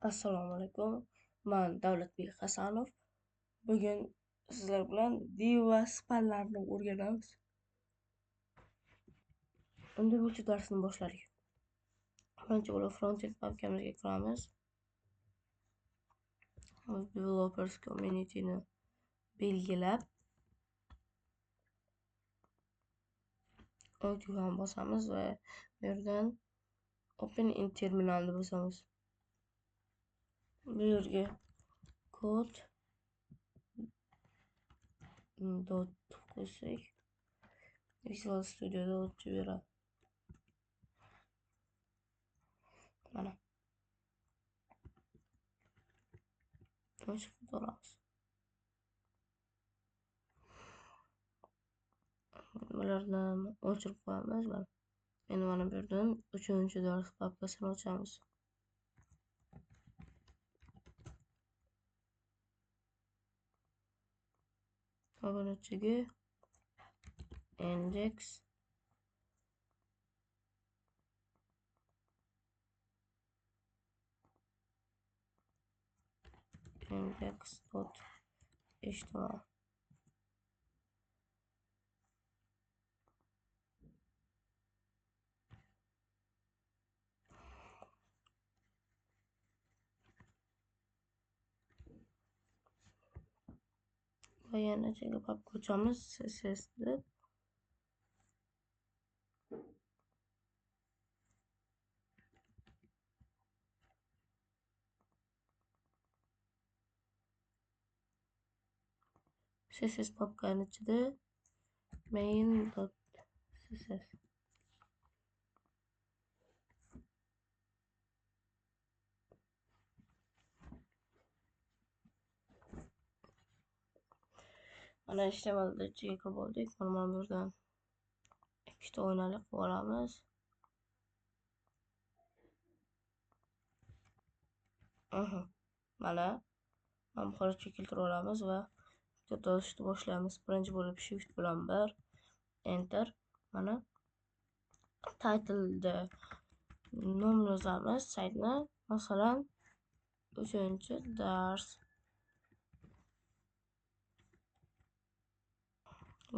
Assalomu alaykum. Men Davlatbek Hasanov. Bugun sizlar bilan div va spanlarni o'rganamiz. Unda bu darsni boshladik. Birinchi bo'lib frontend papkamizga kiramiz. Developers community'ni belgilab tugmani bosamiz va bu yerdan open in terminalni bosamiz. Bu yerga kod dot qo'ysak Visual Studio'da o'tib beradi. Mana o'chib olamiz. Bularni o'chirib qo'yamiz. Endi mana bu yerdan 3-dars papkasini ochamiz. Obunachiga index.html va yana chega papka ochamiz. CSS deb CSS papkani ichida main.css mana HTMLda ichiga kirib oldik. Mana bu yerdan ikkita o'ynalik qilib olamiz. Mana buxoriga keltirib olamiz va yozishni boshlaymiz. Birinchi bo'lib shift bilan 1 enter. Mana title'da nom yozamiz saytni. Masalan 3-dars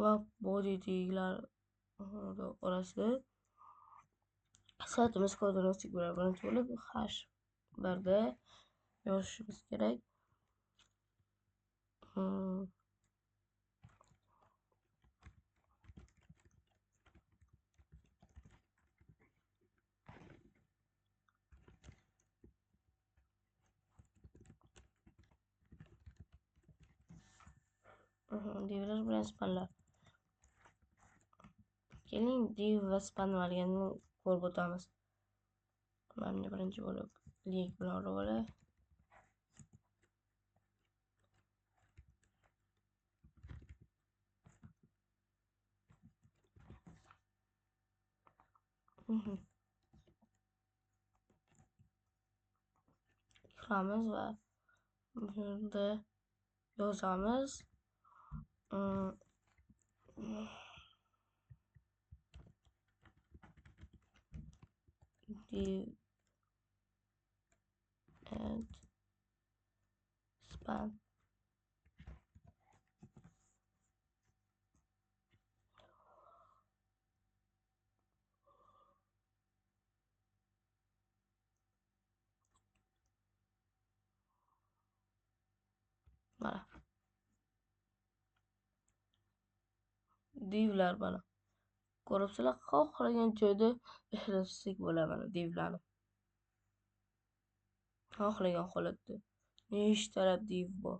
va body deylar orasida saytimiz kodini yozsak bo'ladi. Birinchi bo'lib h1da yozishimiz kerak. Divlar bilan spanlar. Keling div va spanlarni ko'rib o'tamiz. Mana birinchi bo'lib link bilan olib olay. Kiramiz va bu yerda yozamiz. Div and span. Mana divlar mana ko'ribsizlar, xohlagan joyda ishlatsak bo'ladi. Mana divlarni xohlagan holatda nechtalab div bor.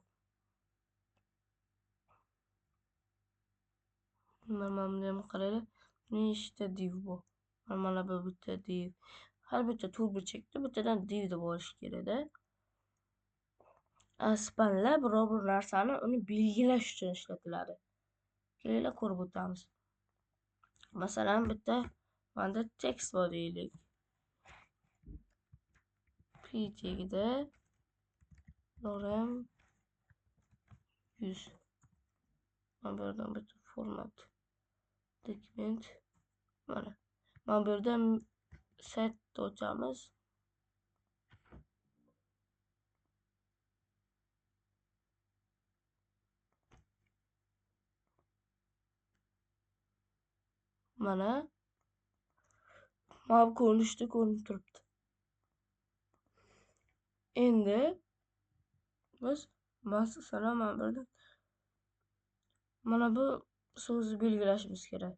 Mana buni ham qaraylik, nechta div bor. Mana bu bitta div. Har bitta turburchakda bittadan div deb olish kerak-da. Spanlar biror bir narsani uni belgilash uchun ishlatiladi. Kelinglar ko'rib o'tamiz. Masalan, bitta mana tekst bor deylik. P tagida lorem 100. Mana bu yerdan bitta format dokument. Mana bu yerdan sayt ochamiz. Mana bu ko'rinishda ko'rinib turibdi. Endi biz masalan mana bu so'zni belgilashimiz kerak.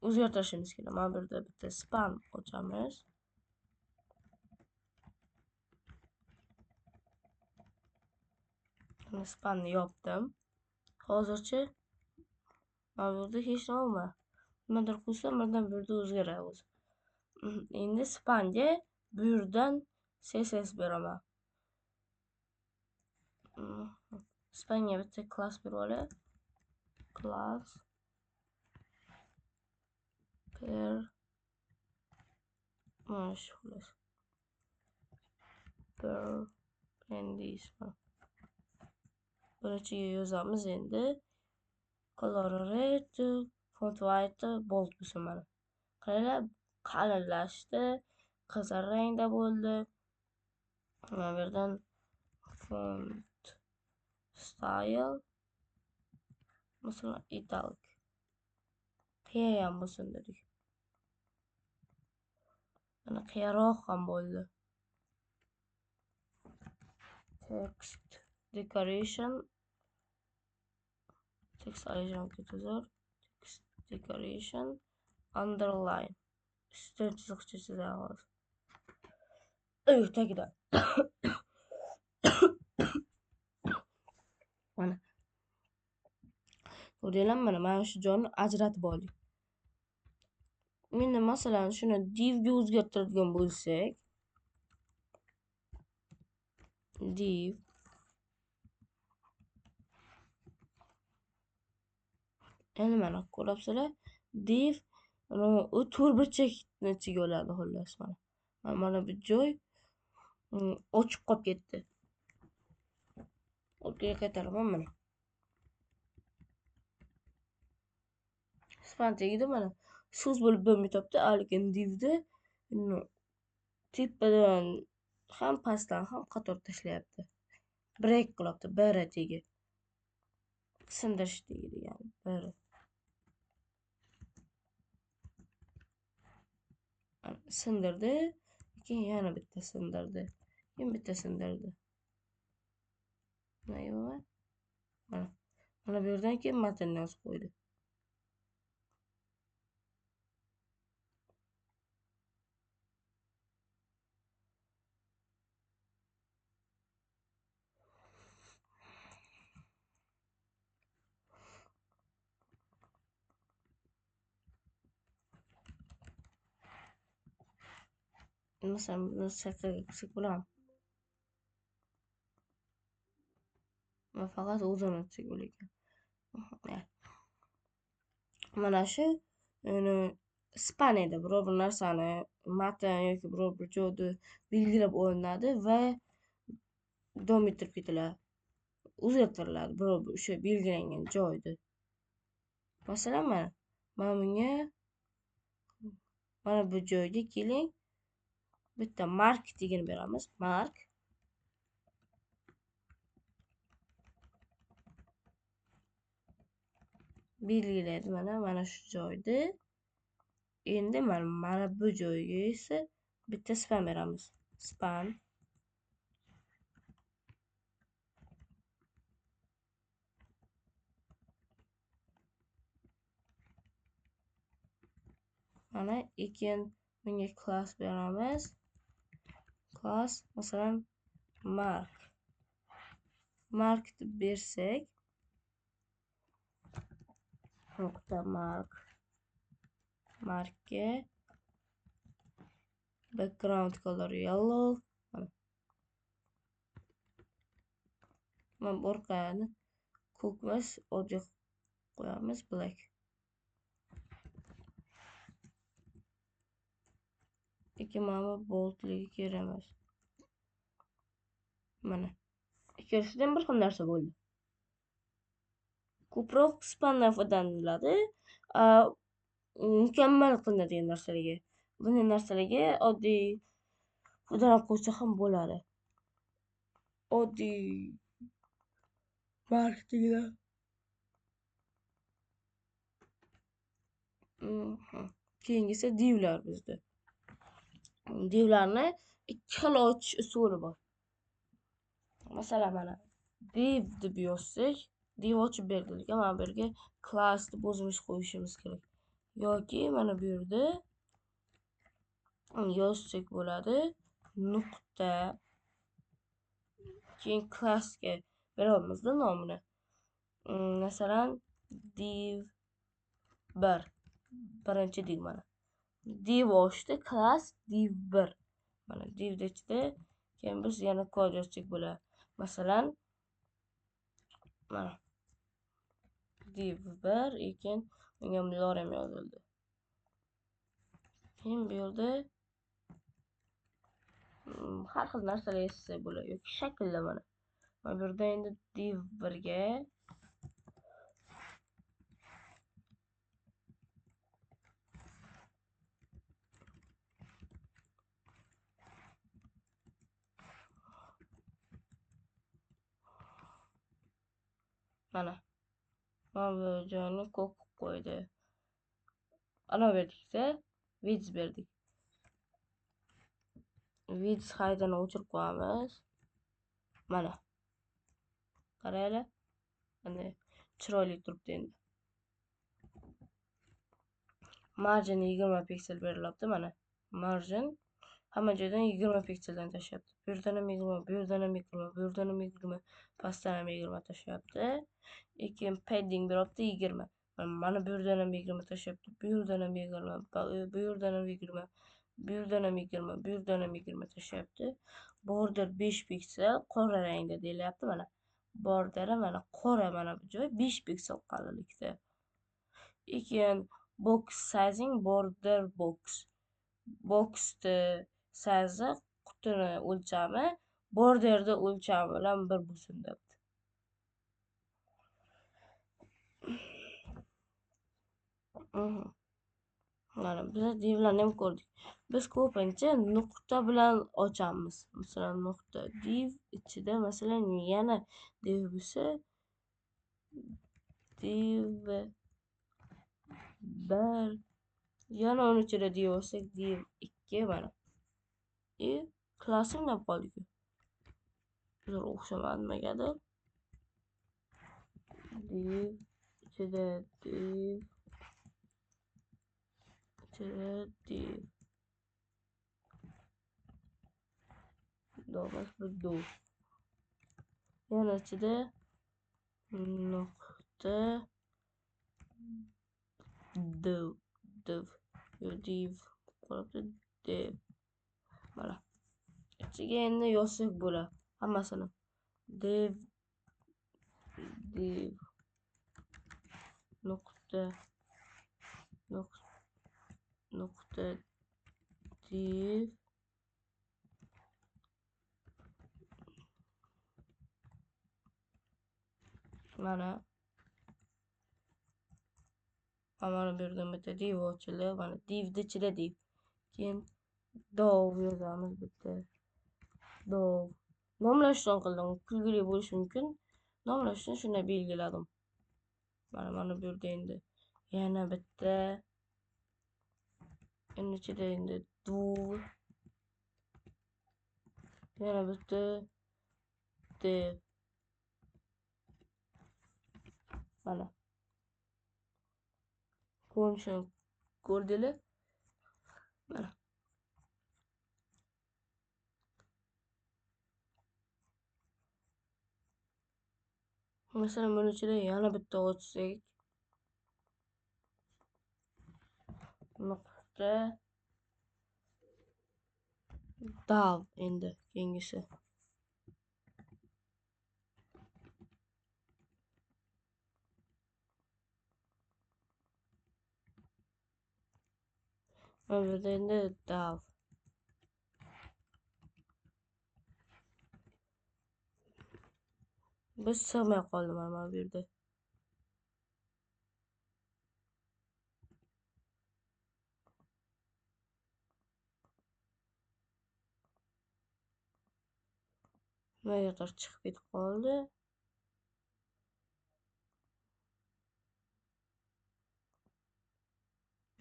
O'zgartirishimiz kerak. Mana bu yerda bitta span ochamiz. Spanni yopdim. Hozircha mana bu yerda hech nima bo'lmadi. Nimadir qilsam birdan bu yerda o'zgaradi o'zi. Endi spanga bu yerdan CSS beraman. Spanga bitta klass berib olay. Class per mana shu xolos. Per pendisman. Birinchiga yozamiz endi. Color red, font white, bold bo'lsin mana. Qaranglar, qalinlashdi, qizil rangda bo'ldi. Mana bu yerdan font style masalan italic. Qiya ham bo'lsin dedik. Mana qiyaroq ham bo'ldi. Text decoration text decoration underline üstten chiziqcha chizamiz. Tagida mana ko'rdinglarmi, mana shu joyni ajratib oldik. Endi masalan shuni divga o'zgartiradigan bo'lsak, div endi mana ko'ryapsizlar, div u to'rtburchakni ichiga oladi xullas mana. Mana bu joy ochiq qolib ketdi. Orqaga qaytaraman mana. Span tagida mana so'z bo'lib bo'lmayapti, lekin divda tepadan ham pastdan ham qator tashlayapti. Break qilyapti, biri tegi. Sindirish deydi yani, biri. Sindirdi, keyin yana bitta sindirdi. Keyin bitta sindirdi. Mana bu yerdan keyin matnni yozib qo'ydi. Masalan buni sakkiga qilsak bo'ladimi? Men faqat o'zini tutsak bo'lar. Mana shu span edi, biror bir narsani matn yoki biror bir joyni belgilab olinadi va davom ettirib ketiladi. O'zgartiriladi biror bir o'sha belgilangan joyda. Masalan mana bunga mana bu joyga keling. Bitta mark degani beramiz. Mark belgilaydi mana shu joyda. Endi mana bu joyga esa bitta span beramiz. Span mana ekin bunga class beramiz. Class masalan mark deb bersak, nokta markga background color yellow. Mana orqani ko'kmas oddiy qo'yamiz, black. Lekin mana boldligi kerak emas. Mana ikkisidan bir xil narsa bo'ldi. Ko'proq spandan foydalaniladi. Mukammal qilinadigan narsalarga. Bunday narsalarga oddiy foydalanib qo'ysa ham bo'ladi. Oddiy marketingda Keyingisi divlar bizda. Divlarni ikki xil ochish usuli bor. Masalan, mana div deb yozsak, div ochib berdilik. Mana bu yerga class deb o'zimiz qo'yishimiz kerak. Yoki mana bu yerda yozsak bo'ladi. Nuqta. Keyin classga beramizda nomini. Masalan, div 1. Birinchi div mana. Div ochdi, class div 1. Mana div ichida keyin biz yana kod yozsak bo'ladi. Masalan, mana div 1 ekan, unga bular ham yozildi. Keyin bu yerda har xil narsalar yozsa bo'ladi yoki shaklda mana. Mana bu yerda endi div 1 ga mana bu joyni ko'k qo'ydi. Ana berdiksa, width berdik. Width haydini o'chirib qo'yamiz. Mana. Qaranglar. Ana chiroyli turibdi endi. Margin 20 piksel berilibdi mana. Margin hamma joydan 20 pikseldan tashlayapti. Bu yerdan ham 20, bu yerdan ham 20, bu yerdan ham 20, pastdan ham 20 tashlayapti. Keyin padding beryapti 20. Mana bu yerdan ham 20 tashlayapti. Bu yerdan ham 20, bu yerdan ham 20, bu yerdan ham 20, bu yerdan ham 20 tashlayapti. Border 5 piksel qora rangda deyilyapti mana. Borderi mana qora mana bu joy 5 piksel qalinlikda. Keyin box sizing border box. Boxni size qutini o'lchami borderni o'lchami bilan bir bo'lsin debdi. Mana biz divlarni ham ko'rdik. Biz ko'pincha nuqta bilan ochamiz. Masalan, nuqta div ichida masalan yana div bo'lsa div 1 yana uni ichida div olsak div 2 mana. Klassim deb qoldik. Bizlar o'xshamadi nimagadir. Div ichida div div doğrusu bu div yana ichida nuqta div div qolibdi div mana ichiga endi yozsak bo'ladi hammasini div nuqta div mana mana bu yerdan bitta div ochildi mana divni ichida div keyin dov yozamiz bitta dov nomlashdan qildim kulgili bo'lishi mumkin nomlashdan shunday belgiladim mana bu yerda endi yana bitta endi ichida endi dov yana bitta div mana ko'rinishini ko'rdinglar mana masalan buni ichida yana bitta ochsak nuqta dav endi keyingisi mana bu yerda endi dav biz sig'may qoldi mana bu yerda nimagadir chiqib ketib qoldi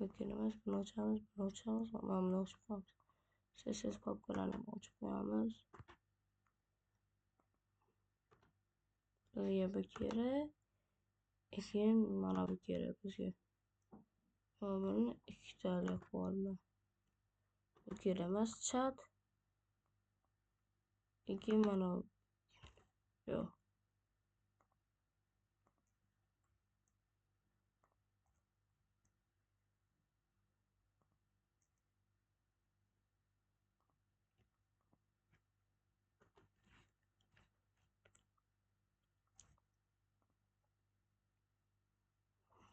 Beklenemez. Bunu açamiz. Bunu açamiz. Mana buni ochib qo'yamiz. CSS papkalarni ochib qo'yamiz. Bizga bu kerak. Keyin mana bu kerak bizga. Buni ikkitali qilib bu kerak emas. Chat. Keyin mana yo'q.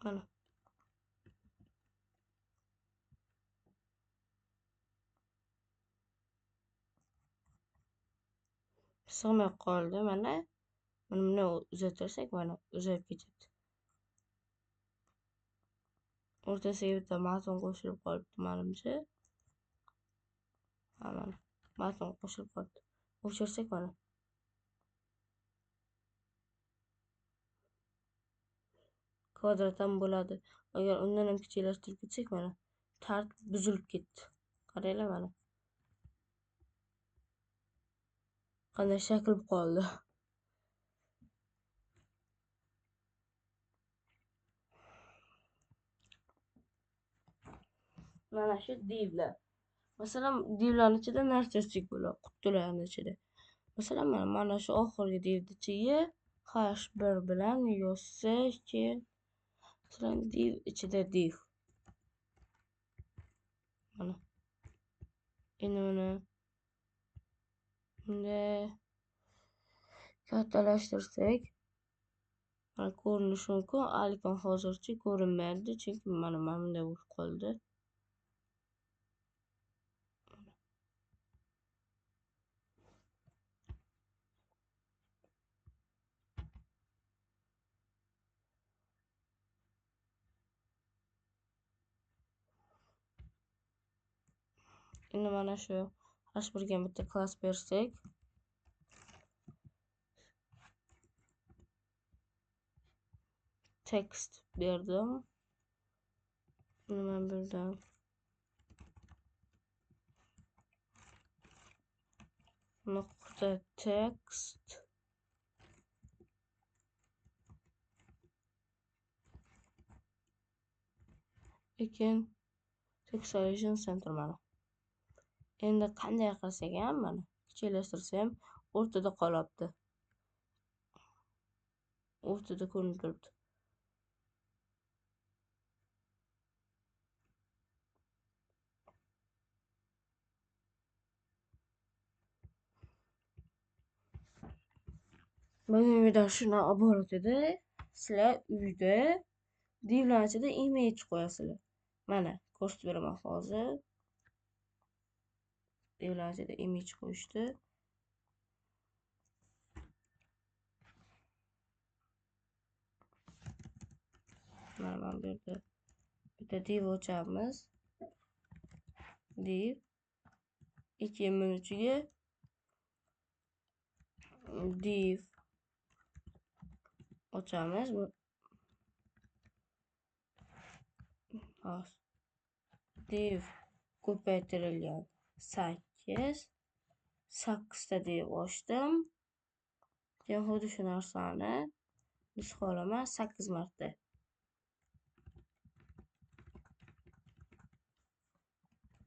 Mana sig'may qoldi. Mana buni uzatsak mana uzab ketadi. O'rtasiga bitta matn qo'shilib qolibdi menimcha. Mana matn qo'shilib qolibdi. O'chirsak mana. Kvadrat ham bo'ladi. Agar undan ham kichiklashtirib ketsak mana tartib buzilib ketdi. Qaranglar mana. Qanday shakl qoldi. Mana shu divlar. Masalan, divlarning ichida narsachilik bo'ladi, qutilarning ichida. Masalan, mana shu oxirgi divni ichiga h1 bilan yozsak, masalan, div ichida div. Mana. Endi buni bunday kattalashtirsak, mana ko'rinishi mumkin. Lekin hozircha ko'rinmaydi, chunki mana bunday bo'lib qoldi. Endi mana shu h1 ga bitta klass bersak, text berdim. Nima berdim? Nuqta text lekin textualization center mana. Endi qanday qilsak ham mana kichiklashtirsa ham o'rtada qolyapti. O'rtada ko'rinib turibdi. Bugungi video shundan iborat edi. Sizlar uyda divlar ichida image qo'yasizlar. Mana ko'rsatib beraman hozir. Divlar ichida image qo'yishdi. Mana bu yerda bitta div ochamiz. Div. Keyin buni ichiga div ochamiz. Div ko'paytirilgan 8. 8 ta div ochdim. Keyin xuddi shu narsani nusxalaman 8 marta.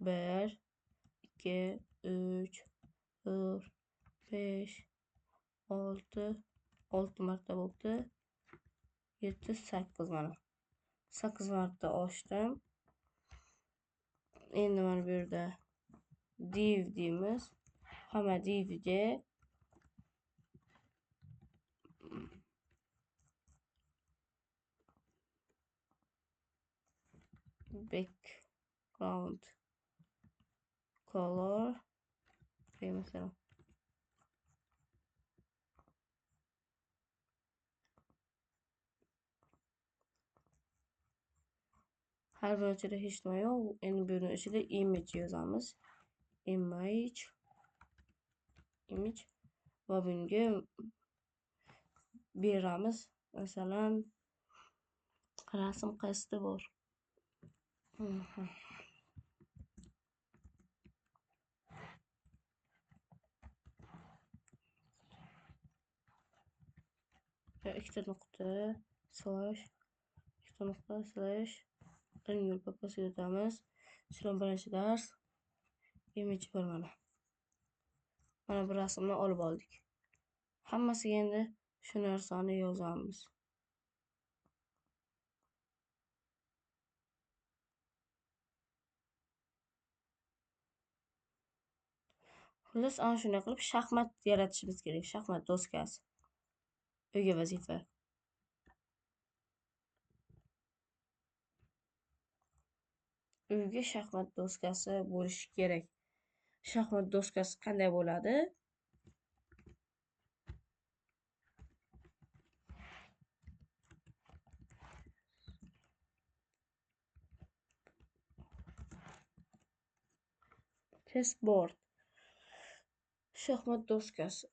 1 2 3 4 5 6 marta bo'ldi. 7 8 mana. 8 marta ochdim. Endi mana bu yerda div deymiz. Hamma divga background color mesela. Her bir ichida hech nima yo'q. Endi buni ichida image yozamiz. Image va bunga beramiz. Masalan, rasm qayerda bor? ikkita nuqta slash ikkita nuqta slash yo'l papasiga o'tamiz. Shular birinchi dars image bir mana bu rasmni olib oldik. Hammasiga endi shu narsani yozamiz. Xullas, ana shunday qilib shaxmat yaratishimiz kerak. Shaxmat doskasi. Uyga vazifa. Uyga shaxmat doskasi bo'lishi kerak. Shaxmat doskasi qanday bo'ladi? Chessboard. Shaxmat doskasi.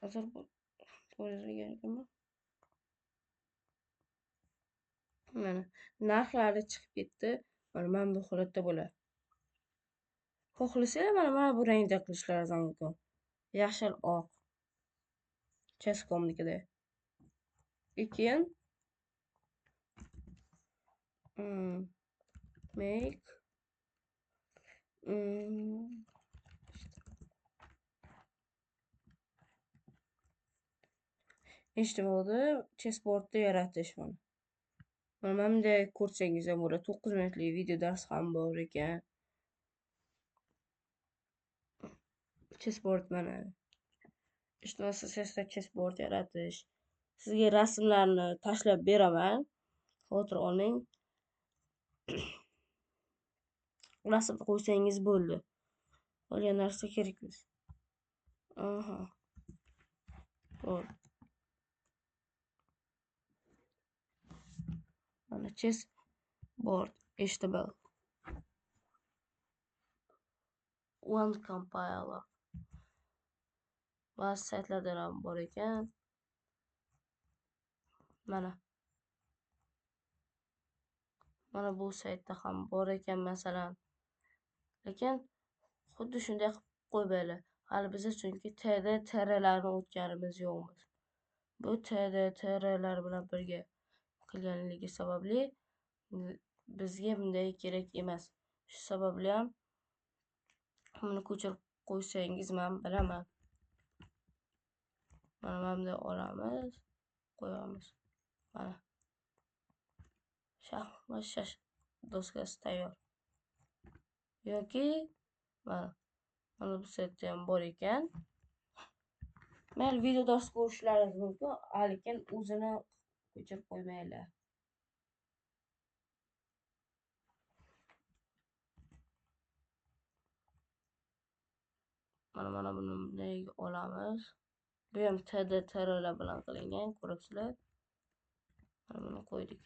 Hozir bo'ladigani mana narxlari chiqib ketdi. Mana bu holatda bo'ladi. Xohlasanglar mana bu rangda qilishlaringiz mumkin. Yashil oq. Chesscomnikida. Keyin make eshitib chessboardni yaratish mana. Mana bunday ko'rsangiz ham bo'ladi. 9 minutlik video dars ham bor ekan. Chessboard mana. Ijtimoiy so'zda chessboard yaratish. Sizga rasmlarni tashlab beraman. Xotir oling. Rasm qo'ysangiz bo'ldi. Qolgan narsa kerak emas. Mana chessboard html. One compiler. Ba'zi saytlarda ham bor ekan. Mana bu saytda ham bor ekan masalan. Lekin xuddi shunday qilib qo'ymaylar. Hali biz chunki TD TRlarni o'tganimiz yo'qmiz. Bu TD TRlar bilan birga qilganligi sababli bizga bunday kerak emas. Shu sababli ham buni ko'chirib qo'ysangiz men bilaman. Mana bunday olamiz, qo'yamiz. Mana shaxmat doskasi tayyor. Yoki mana bu saytda ham bor ekan. Men video dars ko'rishlaringiz mumkin, lekin o'zini ko'chirib qo'ymaylar. Mana buni bunday olamiz. Bu ham TD TRlar bilan qilingan, ko'rasizlar. Mana buni qo'ydik.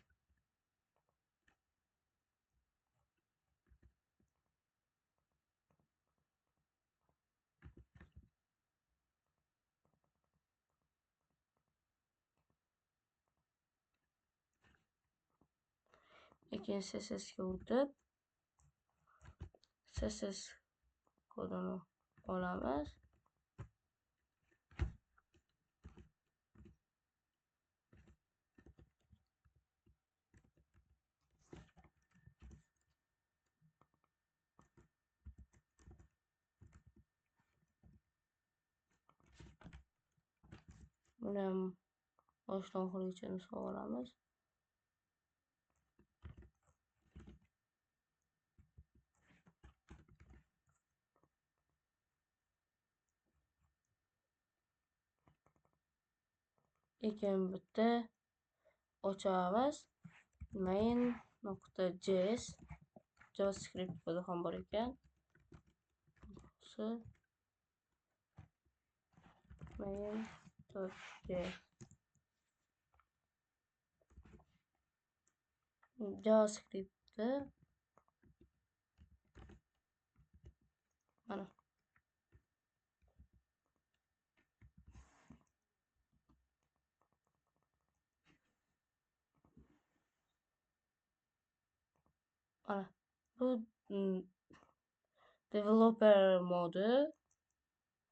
Keyin CSS ga o'tib CSS kodini olamiz. Buni ham boshdan oxirigacha nusxa olamiz. Keyin bitta ochamiz. main.js JavaScript kodi ham bor ekan. main.js JavaScript'ni mana Ana bu mm, developer modu.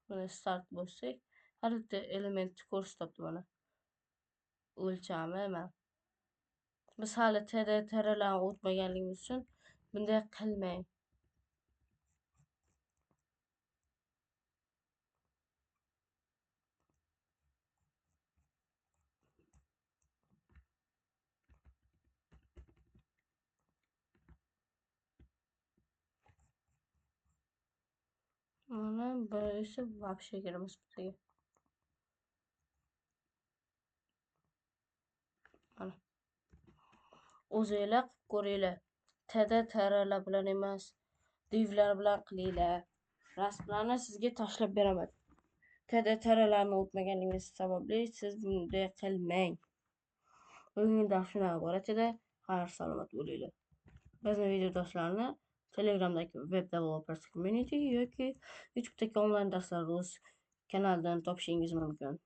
Buni start bossak, har bitta element ko'rsatyapti mana. O'lchami mana. Biz hali TDTRlarni o'tmaganligimiz uchun bunday qilmang. Mana birisi вообще kiramiz bizga. Mana o'zinglar qilib ko'ringlar. TDTRlar bilan emas, divlar bilan qilinglar. Rasmlarni sizga tashlab beraman. TDTRlarni o'tmaganligingiz sababli siz bunday qilmang. Bugungi dars shunaqa iborat edi. Xayr salomat bo'linglar. Bizni videodarslarni Telegramdagi Web Developers Community yoki YouTube'dagi onlayn darslar rus kanalidan topishingiz mumkin.